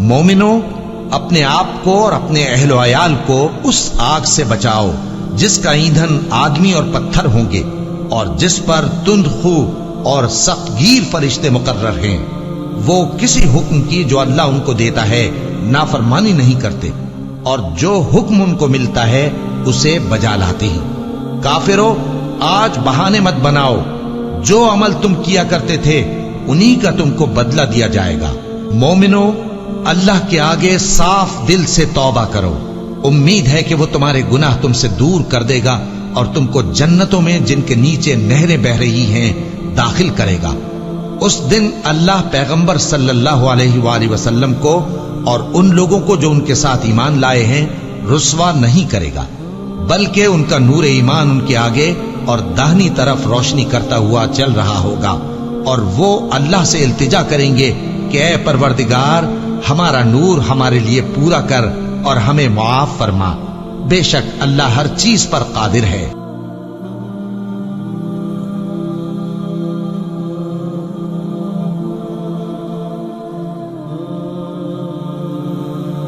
مومنو، اپنے آپ کو اور اپنے اہل و عیال کو اس آگ سے بچاؤ جس کا ایندھن آدمی اور پتھر ہوں گے، اور جس پر تند خو اور سخت گیر فرشتے مقرر ہیں۔ وہ کسی حکم کی جو اللہ ان کو دیتا ہے نافرمانی نہیں کرتے، اور جو حکم ان کو ملتا ہے اسے بجا لاتے ہیں۔ کافرو، آج بہانے مت بناؤ، جو عمل تم کیا کرتے تھے انہی کا تم کو بدلہ دیا جائے گا۔ مومنو، اللہ کے آگے صاف دل سے توبہ کرو، امید ہے کہ وہ تمہارے گناہ تم سے دور کر دے گا اور تم کو جنتوں میں جن کے نیچے نہریں بہ رہی ہیں داخل کرے گا۔ اس دن اللہ پیغمبر صلی اللہ علیہ وآلہ وسلم کو اور ان لوگوں کو جو ان کے ساتھ ایمان لائے ہیں رسوا نہیں کرے گا، بلکہ ان کا نور ایمان ان کے آگے اور داہنی طرف روشنی کرتا ہوا چل رہا ہوگا، اور وہ اللہ سے التجا کریں گے کہ اے پروردگار، ہمارا نور ہمارے لیے پورا کر اور ہمیں معاف فرما، بے شک اللہ ہر چیز پر قادر ہے۔